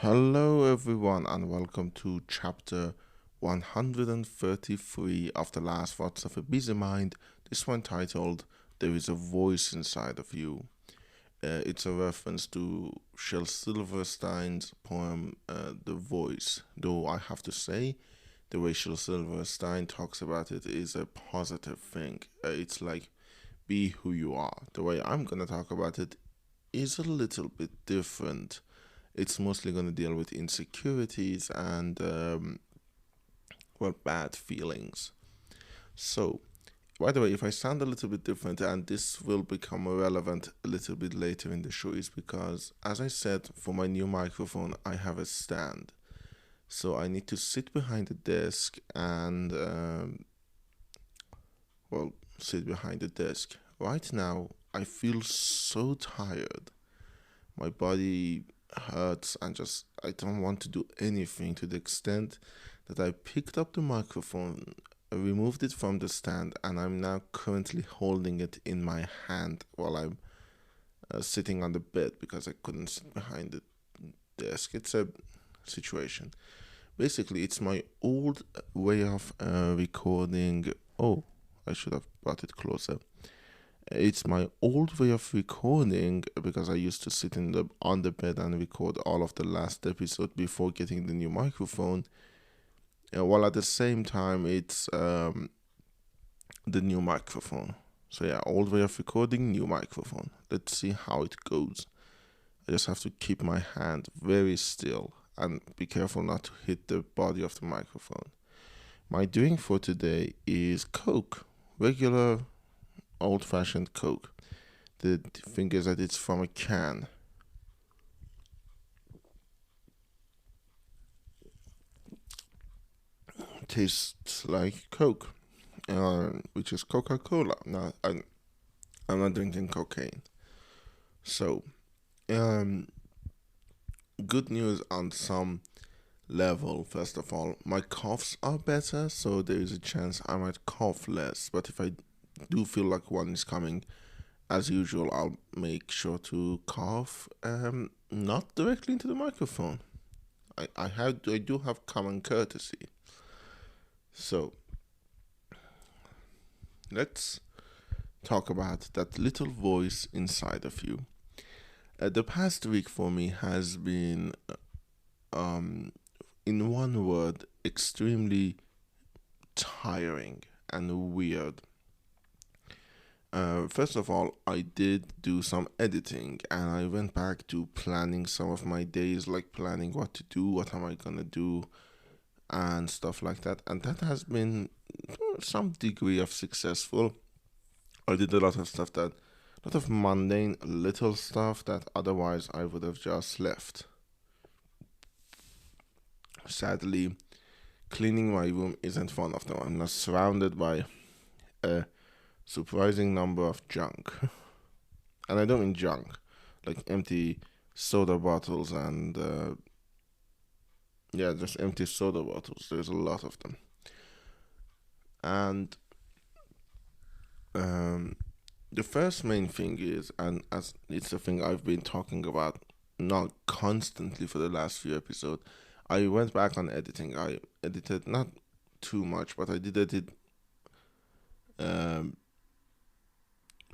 Hello, everyone, and welcome to chapter 133 of The Last Thoughts of a Busy Mind. This one titled There is a Voice Inside of You. It's a reference to Shel Silverstein's poem, The Voice. Though I have to say, the way Shel Silverstein talks about it is a positive thing. It's like, be who you are. The way I'm gonna talk about it is a little bit different. It's mostly going to deal with insecurities and, bad feelings. So, by the way, if I sound a little bit different, and this will become relevant a little bit later in the show, is because, as I said, for my new microphone, I have a stand. So I need to sit behind the desk and, sit behind the desk. Right now, I feel so tired. My body hurts and just I don't want to do anything, to the extent that I picked up the microphone, removed it from the stand, and I'm now currently holding it in my hand while I'm sitting on the bed because I couldn't sit behind the desk. It's a situation. Basically, it's my old way of recording. Oh, I should have brought it closer. It's my old way of recording because I used to sit in the on the bed and record all of the last episode before getting the new microphone. While at the same time, it's the new microphone. So yeah, old way of recording, new microphone. Let's see how it goes. I just have to keep my hand very still and be careful not to hit the body of the microphone. My drink for today is Coke, regular old-fashioned Coke. The thing is that it's from a can. It tastes like Coke, which is Coca-Cola. Now, I'm not drinking cocaine. So, um, good news on some level. First of all, my coughs are better, so there is a chance I might cough less. But if I do feel like one is coming, as usual, I'll make sure to cough, not directly into the microphone. I do have common courtesy. So let's talk about that little voice inside of you. The past week for me has been, um, in one word, extremely tiring and weird. First of all, I did do some editing and I went back to planning some of my days, like planning what to do, what am I gonna do, and stuff like that. And that has been some degree of successful. I did a lot of stuff that, a lot of mundane little stuff that otherwise I would have just left. Sadly, cleaning my room isn't one of them. I'm not surrounded by a surprising number of junk. And I don't mean junk, like empty soda bottles and, yeah, just empty soda bottles. There's a lot of them. And um, the first main thing is, and as it's the thing I've been talking about not constantly for the last few episodes, I went back on editing. I edited not too much, but I did edit um,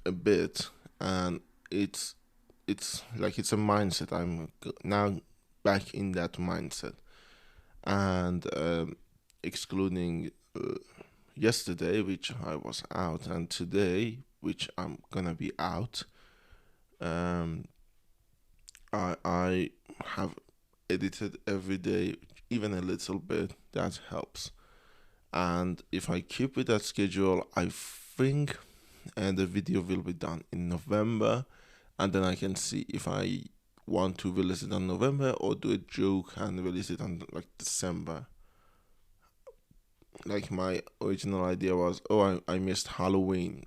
a bit, and it's like it's a mindset. I'm now back in that mindset, and excluding yesterday, which I was out, and today, which I'm gonna be out. Um, I have edited every day, even a little bit. That helps. And if I keep with that schedule, I think the video will be done in November, and then I can see if I want to release it on November or do a joke and release it on like December. Like my original idea was, oh, I missed Halloween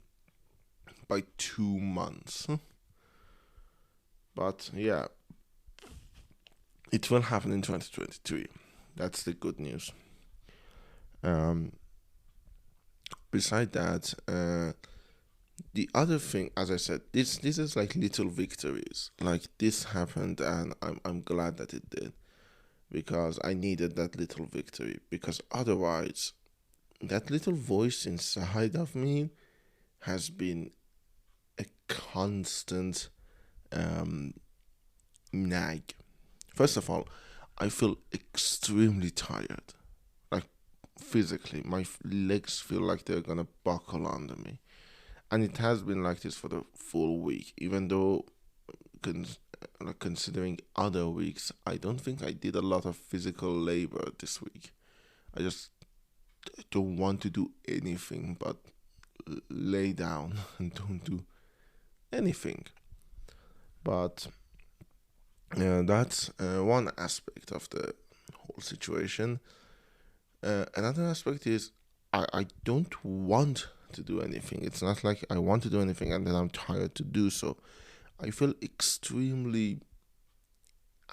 by 2 months. But yeah, it will happen in 2023. That's the good news. Um, Beside that, the other thing, as I said, this is like little victories. Like this happened, and I'm glad that it did. because I needed that little victory. Because otherwise, that little voice inside of me has been a constant um, nag. First of all, I feel extremely tired. Like physically, my legs feel like they're gonna buckle under me. And it has been like this for the full week, even though considering other weeks, I don't think I did a lot of physical labor this week. I just don't want to do anything but lay down and don't do anything. But that's one aspect of the whole situation. Another aspect is I don't want to do anything. It's not like I want to do anything and then I'm tired to do so. I feel extremely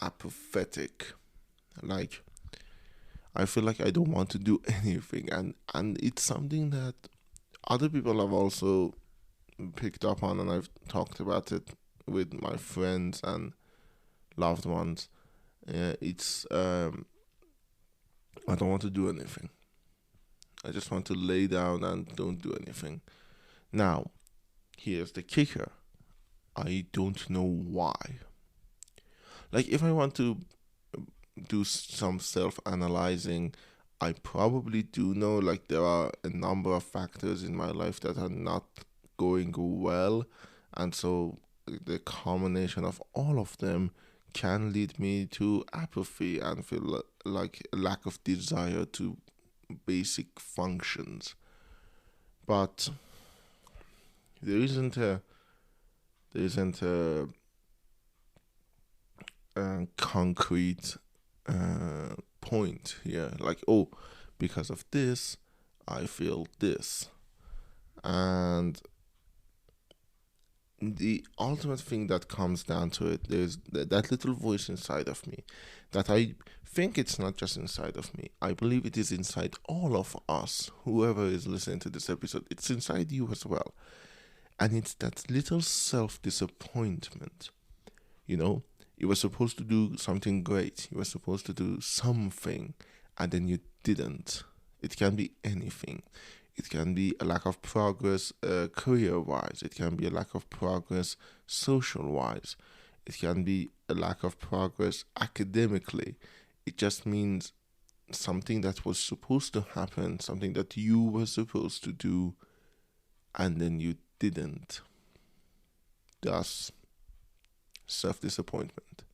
apathetic. Like I feel like I don't want to do anything, and it's something that other people have also picked up on, and I've talked about it with my friends and loved ones. It's I don't want to do anything. I just want to lay down and don't do anything. Now, here's the kicker. I don't know why. Like, if I want to do some self analyzing, I probably do know, like, there are a number of factors in my life that are not going well. And so the combination of all of them can lead me to apathy and feel like a lack of desire to basic functions. But there isn't a there isn't a concrete point here. Like, oh, because of this, I feel this, and the ultimate thing that comes down to it, there's that little voice inside of me that I think it's not just inside of me. I believe it is inside all of us. Whoever is listening to this episode, it's inside you as well. And it's that little self disappointment. You know, you were supposed to do something great, you were supposed to do something, and then you didn't. It can be anything. It can be a lack of progress career wise, it can be a lack of progress social wise, it can be a lack of progress academically. It just means something that was supposed to happen, something that you were supposed to do, and then you didn't. Thus, self disappointment.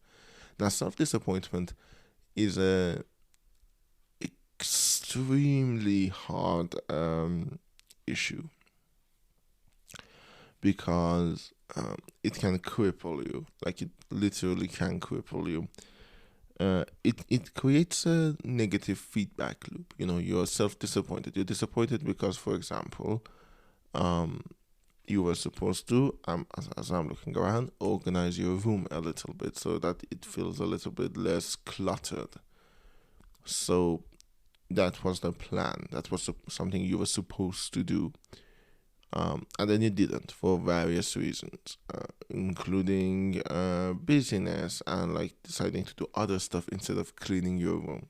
Now, self disappointment is a extremely hard issue because it can cripple you. Like, it literally can cripple you. It creates a negative feedback loop. You know, you're self disappointed. You're disappointed because, for example, um, you were supposed to, as I'm looking around, organize your room a little bit so that it feels a little bit less cluttered. So that was the plan. That was something you were supposed to do. And then you didn't for various reasons, including busyness and like deciding to do other stuff instead of cleaning your room.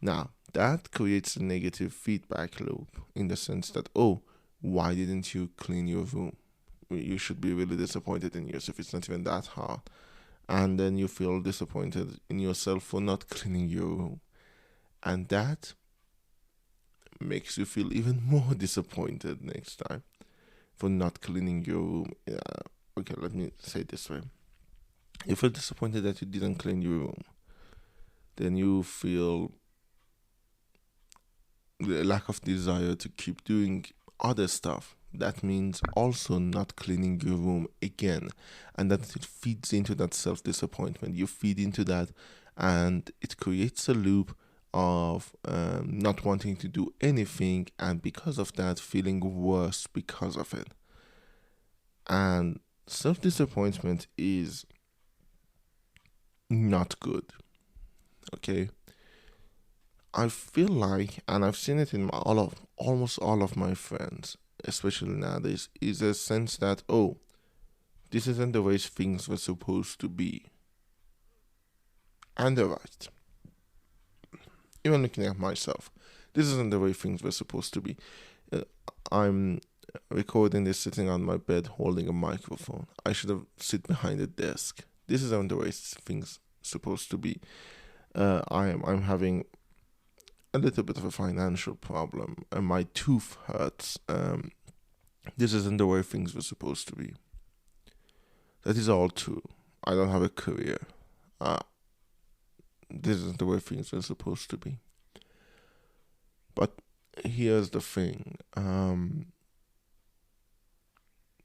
Now, that creates a negative feedback loop in the sense that, oh, why didn't you clean your room? You should be really disappointed in yourself. It's not even that hard. And then you feel disappointed in yourself for not cleaning your room. And that makes you feel even more disappointed next time for not cleaning your room. Okay, let me say it this way. You feel disappointed that you didn't clean your room. Then you feel the lack of desire to keep doing other stuff. That means also not cleaning your room again. And that it feeds into that self disappointment. You feed into that, and it creates a loop of not wanting to do anything, and because of that, feeling worse because of it. And self disappointment is not good. Okay, I feel like, and I've seen it in almost all of my friends, especially nowadays, is a sense that, oh, this isn't the way things were supposed to be, and they're right. Even looking at myself, this isn't the way things were supposed to be. Uh, I'm recording this sitting on my bed holding a microphone. I should have sit behind a desk. This isn't the way things supposed to be. I'm having a little bit of a financial problem, and my tooth hurts. This isn't the way things were supposed to be. That is all true. I don't have a career. Uh, this isn't the way things were supposed to be. But here's the thing.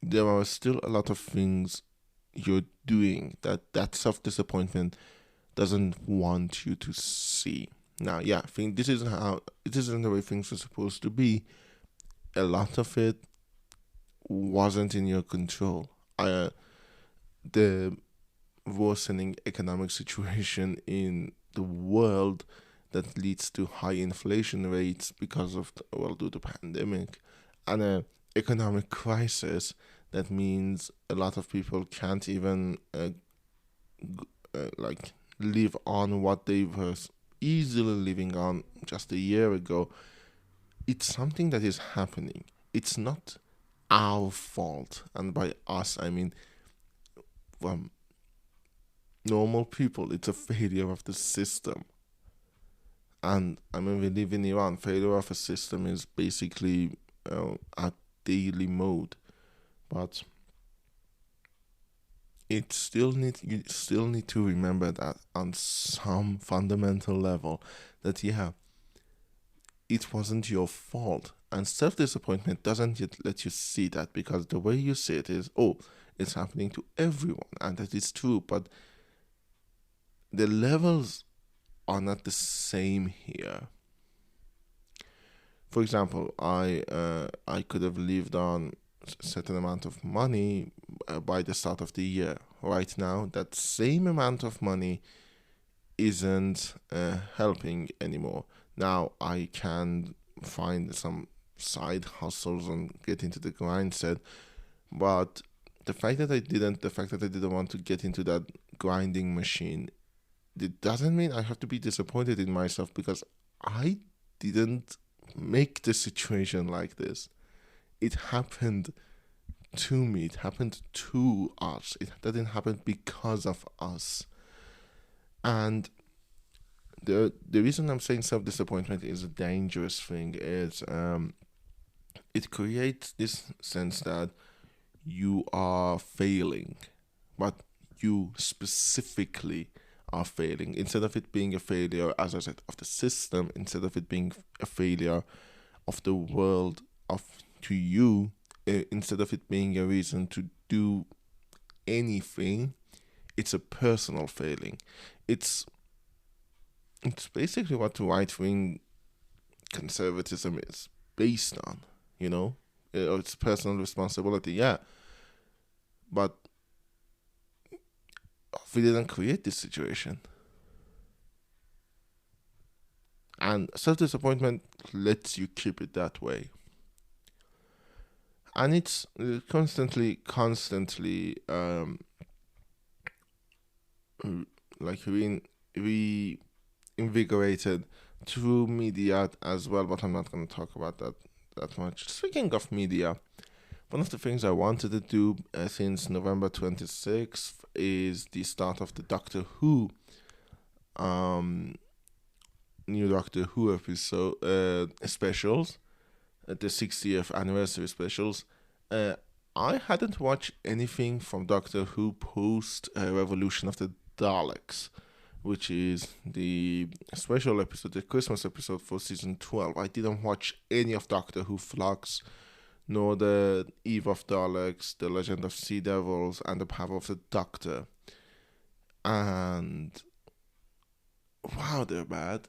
There are still a lot of things you're doing that self-disappointment doesn't want you to see. Now, yeah, I think this isn't the way things are supposed to be. A lot of it wasn't in your control. The worsening economic situation in the world that leads to high inflation rates because of due to pandemic and a economic crisis that means a lot of people can't even like live on what they were easily living on just a year ago. It's something that is happening. It's not our fault, and by us I mean normal people. It's a failure of the system. And I mean, we live in Iran. Failure of a system is basically a daily mode, but you still need to remember that on some fundamental level, that yeah, it wasn't your fault. And self-disappointment doesn't yet let you see that, because the way you see it is, oh, it's happening to everyone, and that is true, but the levels are not the same here. For example, I could have lived on a certain amount of money by the start of the year. Right now, that same amount of money isn't helping anymore. Now I can find some side hustles and get into the grind set, but the fact that I didn't want to get into that grinding machine, it doesn't mean I have to be disappointed in myself, because I didn't make the situation like this. It happened to me. It happened to us. It didn't happen because of us. And the reason I'm saying self disappointment is a dangerous thing is it creates this sense that you are failing, but you specifically are failing, instead of it being a failure, as I said, of the system, instead of it being a failure of the world, of to you, instead of it being a reason to do anything. It's a personal failing. It's it's basically what right wing conservatism is based on, you know? It's personal responsibility, yeah. But we didn't create this situation. And self disappointment lets you keep it that way. And it's constantly like reinvigorated through media as well, but I'm not going to talk about that much. Speaking of media, one of the things I wanted to do since November 26th is the start of the Doctor Who new Doctor Who episode specials, the 60th anniversary specials. I hadn't watched anything from Doctor Who post Revolution of the Daleks, which is the special episode, the Christmas episode for season 12. I didn't watch any of Doctor Who Flux, nor the Eve of Daleks, the Legend of Sea Devils, and the Power of the Doctor. And wow, they're bad.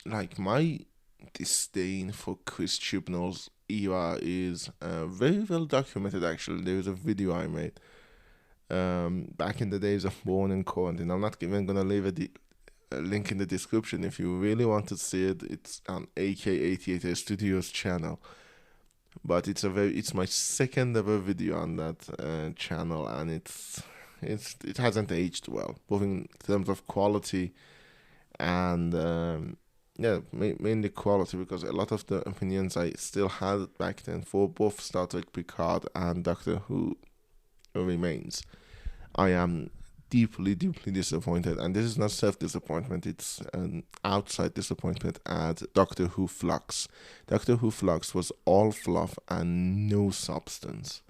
Like, my disdain for Chris Chibnall's era is very well documented. Actually, there is a video I made back in the days of Born in Quarantine. I'm not even gonna leave a link in the description if you really want to see it. It's on AK88 Studios channel, but it's my second ever video on that channel, and it hasn't aged well, both in terms of quality and yeah, mainly quality, because a lot of the opinions I still had back then for both Star Trek Picard and Doctor Who remains. I am deeply, deeply disappointed, and this is not self-disappointment, it's an outside disappointment at Doctor Who Flux. Doctor Who Flux was all fluff and no substance.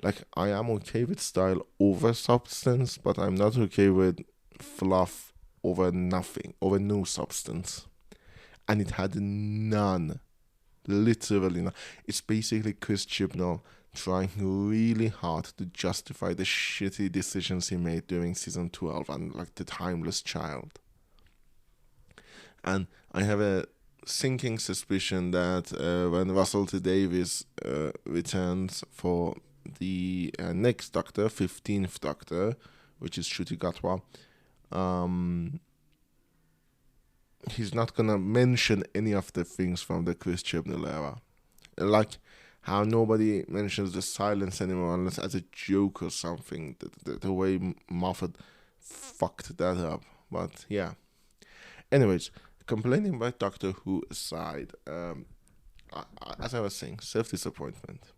Like, I am okay with style over substance, but I'm not okay with fluff over nothing, over no substance. And it had none, literally none. It's basically Chris Chibnall trying really hard to justify the shitty decisions he made during season 12 and like the timeless child. And I have a sinking suspicion that when Russell T Davies returns for the next Doctor, 15th Doctor, which is Shruti Gatwa, he's not gonna mention any of the things from the Chris Chibnall era. Like how nobody mentions the silence anymore unless as a joke or something. The way Moffat fucked that up. But yeah. Anyways, complaining about Doctor Who aside, as I was saying, self-disappointment.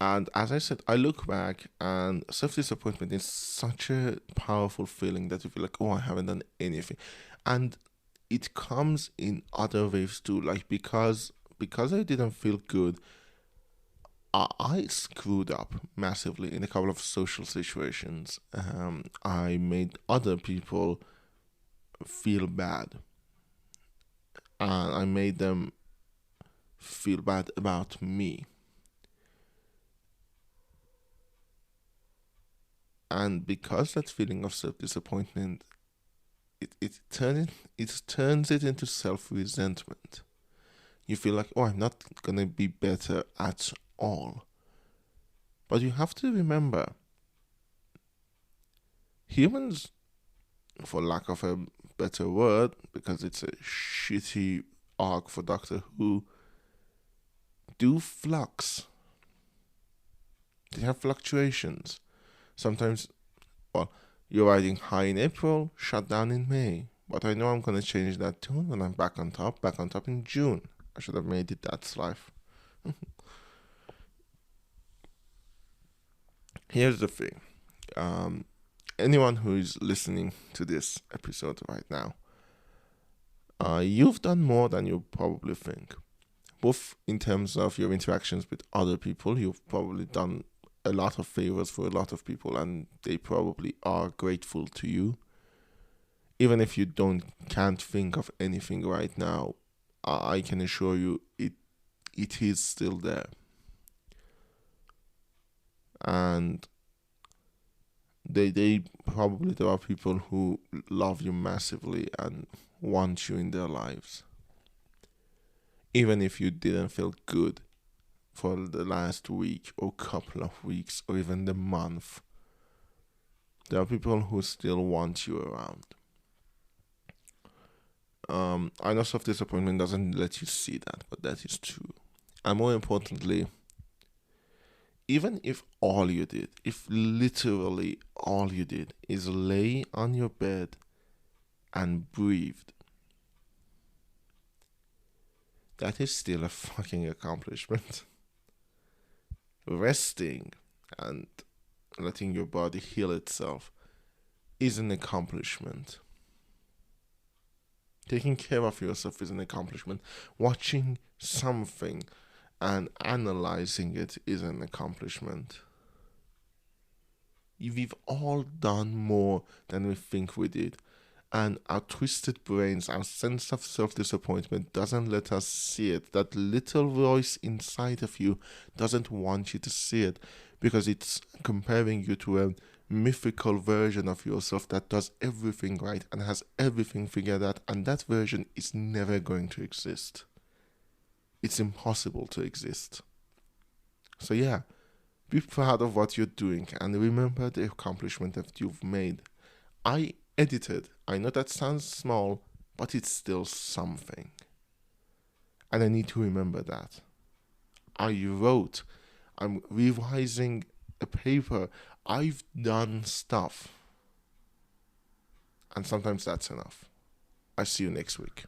And as I said, I look back and self-disappointment is such a powerful feeling that you feel like, oh, I haven't done anything. And it comes in other ways too, like because I didn't feel good, I screwed up massively in a couple of social situations. I made other people feel bad, and I made them feel bad about me. And because that feeling of self disappointment, it turns it into self resentment. You feel like, oh, I'm not gonna be better at all. But you have to remember, humans, for lack of a better word, because it's a shitty arc for Doctor Who, do flux. They have fluctuations. Sometimes, well, you're riding high in April, shut down in May. But I know I'm gonna change that tune when I'm back on top in June. I should have made it that's life. Here's the thing. Anyone who is listening to this episode right now, you've done more than you probably think. Both in terms of your interactions with other people, you've probably done a lot of favors for a lot of people, and they probably are grateful to you. Even if you can't think of anything right now, I can assure you it is still there. And they probably, there are people who love you massively and want you in their lives. Even if you didn't feel good for the last week or couple of weeks or even the month, there are people who still want you around. I know self-disappointment doesn't let you see that, but that is true. And more importantly, even if all you did, if literally all you did is lay on your bed and breathed, that is still a fucking accomplishment. Resting and letting your body heal itself is an accomplishment. Taking care of yourself is an accomplishment. Watching something and analyzing it is an accomplishment. We've all done more than we think we did. And our twisted brains, our sense of self-disappointment doesn't let us see it. That little voice inside of you doesn't want you to see it because it's comparing you to a mythical version of yourself that does everything right and has everything figured out, and that version is never going to exist. It's impossible to exist. So yeah, be proud of what you're doing and remember the accomplishment that you've made. I edited. I know that sounds small, but it's still something. And I need to remember that. I wrote. I'm revising a paper. I've done stuff. And sometimes that's enough. I see you next week.